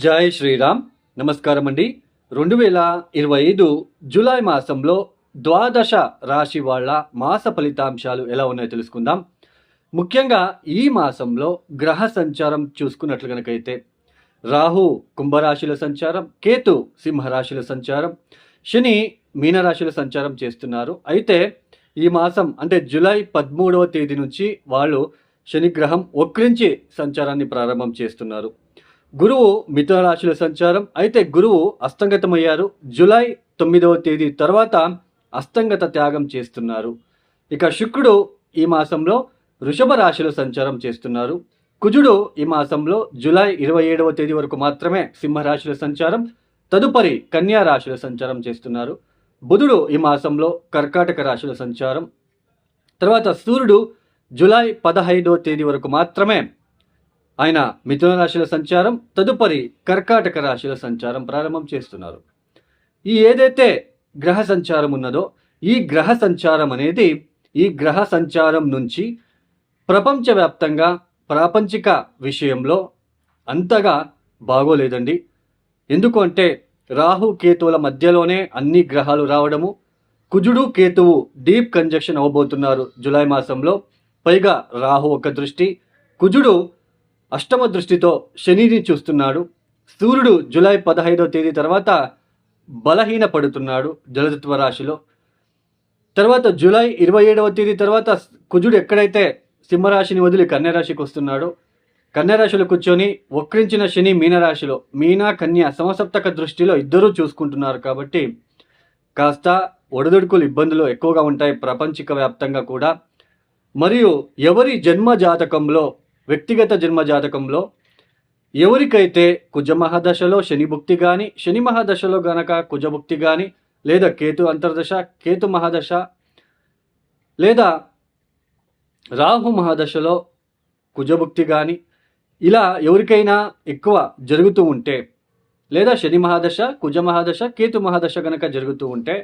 జై శ్రీరామ్. నమస్కారం అండి. 2025 జూలై మాసంలో ద్వాదశ రాశి వాళ్ళ మాస ఫలితాంశాలు ఎలా ఉన్నాయో తెలుసుకుందాం. ముఖ్యంగా ఈ మాసంలో గ్రహ సంచారం చూసుకున్నట్లు కనుకైతే రాహు కుంభరాశిలో సంచారం, కేతు సింహరాశిలో సంచారం, శని మీనరాశిలో సంచారం చేస్తున్నారు. అయితే ఈ మాసం అంటే జూలై 13వ తేదీ నుంచి వాళ్ళు శనిగ్రహం వక్రించి సంచారాన్ని ప్రారంభం చేస్తున్నారు. గురువు మిథున రాశిలో సంచారం. అయితే గురువు అస్తంగతమయ్యారు. జూలై 9వ తేదీ తర్వాత అస్తంగత త్యాగం చేస్తున్నారు. ఇక శుక్రుడు ఈ మాసంలో వృషభ రాశిలో సంచారం చేస్తున్నారు. కుజుడు ఈ మాసంలో జూలై 27వ తేదీ వరకు మాత్రమే సింహరాశిలో సంచారం, తదుపరి కన్యా రాశిలో సంచారం చేస్తున్నారు. బుధుడు ఈ మాసంలో కర్కాటక రాశిలో సంచారం. తర్వాత సూర్యుడు జూలై 15వ తేదీ వరకు మాత్రమే ఆయన మిథున రాశిలో సంచారం, తదుపరి కర్కాటక రాశిలో సంచారం ప్రారంభం చేస్తున్నారు. ఈ ఏదైతే గ్రహ సంచారం ఉన్నదో ఈ గ్రహ సంచారం అనేది ఈ గ్రహ సంచారం నుంచి ప్రపంచవ్యాప్తంగా ప్రాపంచిక విషయంలో అంతగా బాగోలేదండి. ఎందుకు అంటే రాహు కేతువుల మధ్యలోనే అన్ని గ్రహాలు రావడము, కుజుడు కేతువు డీప్ కంజక్షన్ అవ్వబోతున్నారు జూలై మాసంలో. పైగా రాహు ఒక దృష్టి, కుజుడు అష్టమ దృష్టితో శనిని చూస్తున్నాడు. సూర్యుడు జూలై 15వ తేదీ తర్వాత బలహీన పడుతున్నాడు జలతత్వ రాశిలో. తర్వాత జూలై 27వ తేదీ తర్వాత కుజుడు ఎక్కడైతే సింహరాశిని వదిలి కన్యరాశికి వస్తున్నాడో, కన్యరాశిలో కూర్చొని వక్రించిన శని మీనరాశిలో, మీన కన్య సమసప్తక దృష్టిలో ఇద్దరూ చూసుకుంటున్నారు. కాబట్టి కాస్త ఒడిదుడుకులు ఇబ్బందులు ఎక్కువగా ఉంటాయి ప్రపంచిక వ్యాప్తంగా కూడా. మరియు ఎవరి జన్మ జాతకంలో, వ్యక్తిగత జన్మ జాతకంలో ఎవరికైతే కుజ మహాదశలో శని భుక్తి కానీ, శని మహాదశలో గనక కుజభుక్తి కానీ, లేదా కేతు అంతర్దశ, కేతు మహాదశ, లేదా రాహు మహాదశలో కుజభుక్తి కానీ, ఇలా ఎవరికైనా ఎక్కువ జరుగుతూ ఉంటే, లేదా శని మహాదశ, కుజ మహాదశ, కేతు మహాదశ గనక జరుగుతూ ఉంటే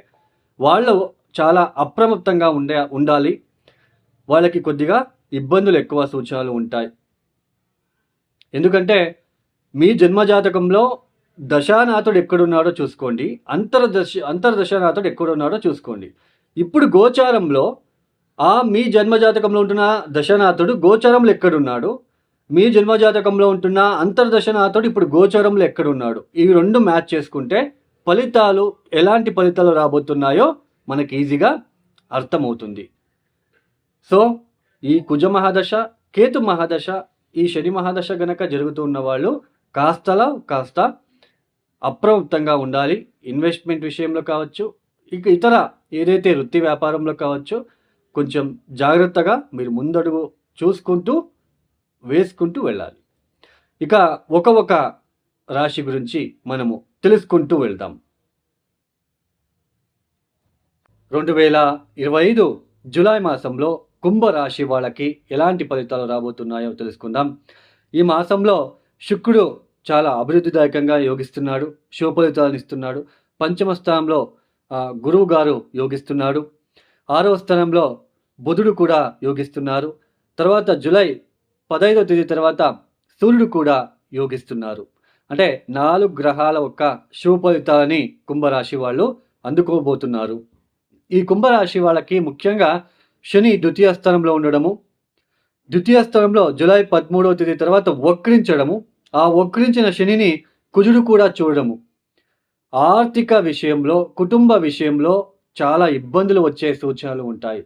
వాళ్ళు చాలా అప్రమత్తంగా ఉండాలి. వాళ్ళకి కొద్దిగా ఇబ్బందులు ఎక్కువ సూచనలు ఉంటాయి. ఎందుకంటే మీ జన్మజాతకంలో దశానాథుడు ఎక్కడున్నాడో చూసుకోండి, అంతర్దశానాథుడు ఎక్కడున్నాడో చూసుకోండి. ఇప్పుడు గోచారంలో మీ జన్మజాతకంలో ఉంటున్న దశనాథుడు గోచారంలో ఎక్కడున్నాడు, మీ జన్మజాతకంలో ఉంటున్న అంతర్దశనాథుడు ఇప్పుడు గోచారంలో ఎక్కడున్నాడు, ఇవి రెండు మ్యాచ్ చేసుకుంటే ఫలితాలు ఎలాంటి ఫలితాలు రాబోతున్నాయో మనకి ఈజీగా అర్థమవుతుంది. సో ఈ కుజ మహాదశ, కేతు మహాదశ, ఈ శని మహాదశ గనక జరుగుతూ ఉన్న వాళ్ళు కాస్త అప్రమత్తంగా ఉండాలి. ఇన్వెస్ట్మెంట్ విషయంలో కావచ్చు, ఇక ఇతర ఏదైతే వృత్తి వ్యాపారంలో కావచ్చు, కొంచెం జాగ్రత్తగా మీరు ముందడుగు చూసుకుంటూ వేసుకుంటూ వెళ్ళాలి. ఇక ఒక రాశి గురించి మనము తెలుసుకుంటూ వెళ్దాం. 2025 జూలై మాసంలో కుంభరాశి వాళ్ళకి ఎలాంటి ఫలితాలు రాబోతున్నాయో తెలుసుకుందాం. ఈ మాసంలో శుక్రుడు చాలా అభివృద్ధిదాయకంగా యోగిస్తున్నాడు, శుభ ఫలితాలను ఇస్తున్నాడు. పంచమ స్థానంలో గురువు గారు యోగిస్తున్నాడు. 6వ స్థానంలో బుధుడు కూడా యోగిస్తున్నారు. తర్వాత జూలై 15వ తేదీ తర్వాత సూర్యుడు కూడా యోగిస్తున్నారు. అంటే 4 గ్రహాల యొక్క శుభ ఫలితాలని కుంభరాశి వాళ్ళు అందుకోబోతున్నారు. ఈ కుంభరాశి వాళ్ళకి ముఖ్యంగా శని ద్వితీయ స్థానంలో ఉండడము, ద్వితీయ స్థానంలో జూలై 13వ తేదీ తర్వాత వక్రించడము, ఆ వక్రించిన శనిని కుజుడు కూడా చూడడము, ఆర్థిక విషయంలో, కుటుంబ విషయంలో చాలా ఇబ్బందులు వచ్చే సూచనలు ఉంటాయి.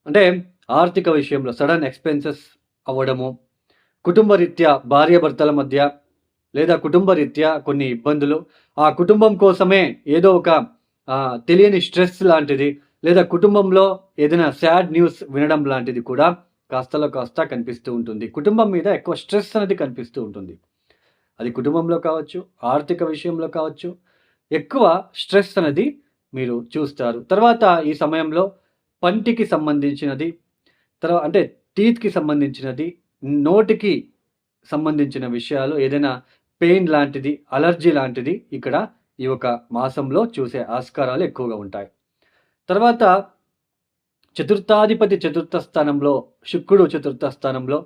అంటే ఆర్థిక విషయంలో సడన్ ఎక్స్పెన్సెస్ అవ్వడము, కుటుంబ రీత్యా భార్యాభర్తల మధ్య లేదా కుటుంబ రీత్యా కొన్ని ఇబ్బందులు, ఆ కుటుంబం కోసమే ఏదో ఒక తెలియని స్ట్రెస్ లాంటిది, లేదా కుటుంబంలో ఏదైనా సాడ్ న్యూస్ వినడం లాంటిది కూడా కాస్త కనిపిస్తూ ఉంటుంది. కుటుంబం మీద ఎక్కువ స్ట్రెస్ అనేది కనిపిస్తూ ఉంటుంది. అది కుటుంబంలో కావచ్చు, ఆర్థిక విషయంలో కావచ్చు, ఎక్కువ స్ట్రెస్ అనేది మీరు చూస్తారు. తర్వాత ఈ సమయంలో పంటికి సంబంధించినది, అంటే టీత్కి సంబంధించినది, నోటికి సంబంధించిన విషయాలు, ఏదైనా పెయిన్ లాంటిది, అలర్జీ లాంటిది ఇక్కడ ఈ ఒక మాసంలో చూసే ఆస్కారాలు ఎక్కువగా ఉంటాయి. తర్వాత చతుర్థాధిపతి చతుర్థ స్థానంలో, శుక్రుడు చతుర్థ స్థానంలో,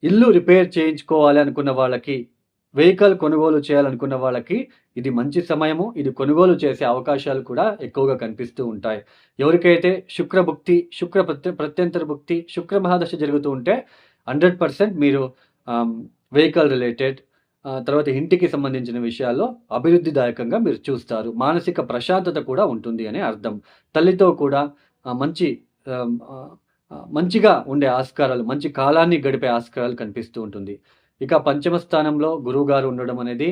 ఇల్లు రిపేర్ చేయించుకోవాలి అనుకున్న వాళ్ళకి, వెహికల్ కొనుగోలు చేయాలనుకున్న వాళ్ళకి ఇది మంచి సమయము. ఇది కొనుగోలు చేసే అవకాశాలు కూడా ఎక్కువగా కనిపిస్తూ ఉంటాయి. ఎవరికైతే శుక్రభుక్తి, ప్రత్యంతర భుక్తి, శుక్ర మహాదశ జరుగుతూ ఉంటే 100% మీరు వెహికల్ రిలేటెడ్ తర్వాత ఇంటికి సంబంధించిన విషయాల్లో అభివృద్ధిదాయకంగా మీరు చూస్తారు. మానసిక ప్రశాంతత కూడా ఉంటుంది అనే అర్థం. తల్లితో కూడా మంచి ఆహ్, ఆహ్, మంచిగా ఉండే ఆస్కారాలు, మంచి కాలాన్ని గడిపే ఆస్కారాలు కనిపిస్తూ ఉంటుంది. ఇక పంచమ స్థానంలో గురువుగారు ఉండడం అనేది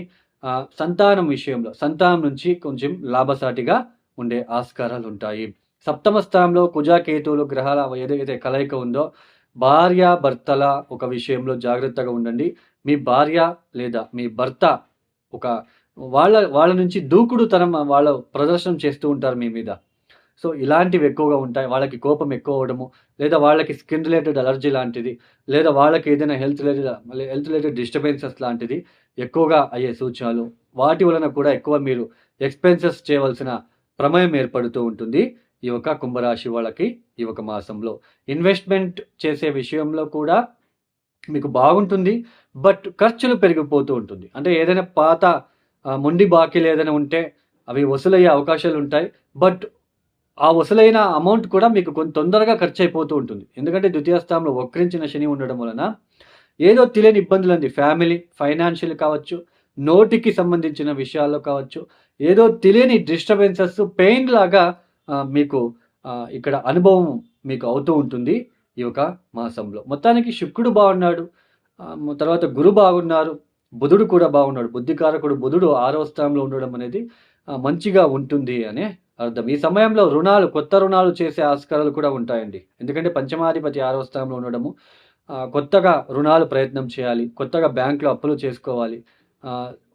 సంతానం విషయంలో, సంతానం నుంచి కొంచెం లాభసాటిగా ఉండే ఆస్కారాలుంటాయి. సప్తమ స్థానంలో కుజ, కేతువులు గ్రహాల ఏదైతే కలయిక ఉందో, భార్యాభర్తల ఒక విషయంలో జాగ్రత్తగా ఉండండి. మీ భార్య లేదా మీ భర్త ఒక వాళ్ళ నుంచి దూకుడుతనం వాళ్ళు ప్రదర్శన చేస్తూ ఉంటారు మీ మీద. సో, ఇలాంటివి ఎక్కువగా ఉంటాయి. వాళ్ళకి కోపం ఎక్కువ అవ్వడము, లేదా వాళ్ళకి స్కిన్ రిలేటెడ్ అలర్జీ లాంటిది, లేదా వాళ్ళకి ఏదైనా హెల్త్ రిలేటెడ్ డిస్టర్బెన్సెస్ లాంటిది ఎక్కువగా అయ్యే సూచనలు. వాటి వలన కూడా ఎక్కువ మీరు ఎక్స్‌పెన్సెస్ చేయవలసిన ప్రమేయం ఏర్పడుతూ ఉంటుంది. ఈ యొక్క కుంభరాశి వాళ్ళకి ఈ ఒక మాసంలో. ఇన్వెస్ట్‌మెంట్ చేసే విషయంలో కూడా మీకు బాగుంటుంది. బట్ ఖర్చులు పెరిగిపోతూ ఉంటుంది. అంటే ఏదైనా పాత మొండి బాకీలు ఏదైనా ఉంటే అవి వసూలయ్యే అవకాశాలుంటాయి. బట్ ఆ వసూలైన అమౌంట్ కూడా మీకు తొందరగా ఖర్చయిపోతూ ఉంటుంది. ఎందుకంటే ద్వితీయ స్థానంలో వక్రించిన శని ఉండడం వలన ఏదో తెలియని ఇబ్బందులండి. ఫ్యామిలీ, ఫైనాన్షియల్ కావచ్చు, నోటికి సంబంధించిన విషయాల్లో కావచ్చు, ఏదో తెలియని డిస్టర్బెన్సెస్, పెయిన్ లాగా మీకు ఇక్కడ అనుభవం మీకు అవుతూ ఉంటుంది ఈ యొక్క మాసంలో. మొత్తానికి శుక్రుడు బాగున్నాడు. తర్వాత గురు బాగున్నారు. బుధుడు కూడా బాగున్నాడు. బుద్ధికారకుడు బుధుడు 6వ స్థానంలో ఉండడం అనేది మంచిగా ఉంటుంది అనే అర్థం. ఈ సమయంలో కొత్త రుణాలు చేసే ఆస్కారాలు కూడా ఉంటాయండి. ఎందుకంటే పంచమాధిపతి 6వ స్థానంలో ఉండడము, కొత్తగా రుణాలు ప్రయత్నం చేయాలి. కొత్తగా బ్యాంక్‌లో అప్పులు చేసుకోవాలి.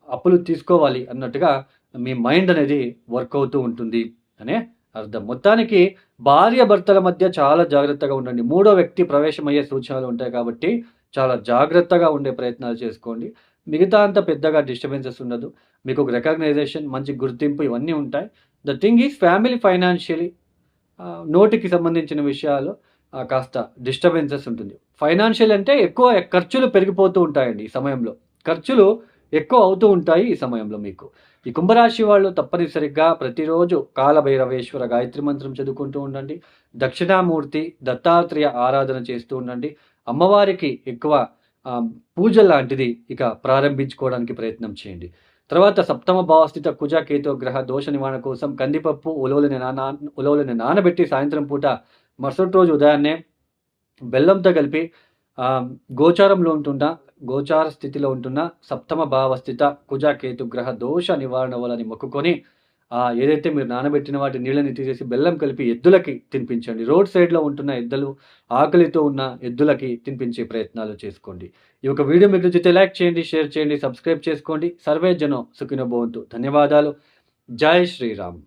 అప్పులు తీసుకోవాలి అన్నట్టుగా మీ మైండ్ అనేది వర్క్ అవుతూ ఉంటుంది అనే అర్థం. మొత్తానికి భార్యాభర్తల మధ్య చాలా జాగ్రత్తగా ఉండండి. మూడో వ్యక్తి ప్రవేశమయ్యే సూచనలు ఉంటాయి కాబట్టి చాలా జాగ్రత్తగా ఉండే ప్రయత్నాలు చేసుకోండి. మిగతా అంతా పెద్దగా డిస్టర్బెన్సెస్ ఉండదు. మీకు ఒక రికగ్నైజేషన్, మంచి గుర్తింపు ఇవన్నీ ఉంటాయి. The thing is family financially నోటికి సంబంధించిన విషయాలు కాస్త డిస్టర్బెన్సెస్ ఉంటుంది. ఫైనాన్షియల్ అంటే ఎక్కువ ఖర్చులు పెరిగిపోతూ ఉంటాయండి ఈ సమయంలో. ఖర్చులు ఎక్కువ అవుతూ ఉంటాయి ఈ సమయంలో మీకు. ఈ కుంభరాశి వాళ్ళు తప్పనిసరిగా ప్రతిరోజు కాలభైరవేశ్వర గాయత్రి మంత్రం చదువుకుంటూ ఉండండి. దక్షిణామూర్తి, దత్తాత్రేయ ఆరాధన చేస్తూ ఉండండి. అమ్మవారికి ఎక్కువ పూజ లాంటిది ఇక ప్రారంభించుకోవడానికి ప్రయత్నం చేయండి. తర్వాత సప్తమ భావస్థిత కుజ, కేతు గ్రహ దోష నివారణ కోసం కందిపప్పు, ఉలవలని నానబెట్టి సాయంత్రం పూట మరుసటి రోజు ఉదయాన్నే బెల్లంతో కలిపి గోచార స్థితిలో ఉంటున్న సప్తమ భావస్థిత కుజ, కేతు గ్రహ దోష నివారణ వలని మొక్కుకొని ఏదైతే మీరు నానబెట్టిన వాటి నీళ్ళని తీసేసి బెల్లం కలిపి ఎద్దులకి తినిపించండి. రోడ్ సైడ్‌లో ఉంటున్న ఎద్దులు, ఆకలితో ఉన్న ఎద్దులకి తినిపించే ప్రయత్నాలు చేసుకోండి. ఈ యొక్క వీడియో మీకు నచ్చితే లైక్ చేయండి, షేర్ చేయండి, సబ్స్క్రైబ్ చేసుకోండి. సర్వే జనం సుఖినో భవంతు. ధన్యవాదాలు. జై శ్రీరామ్.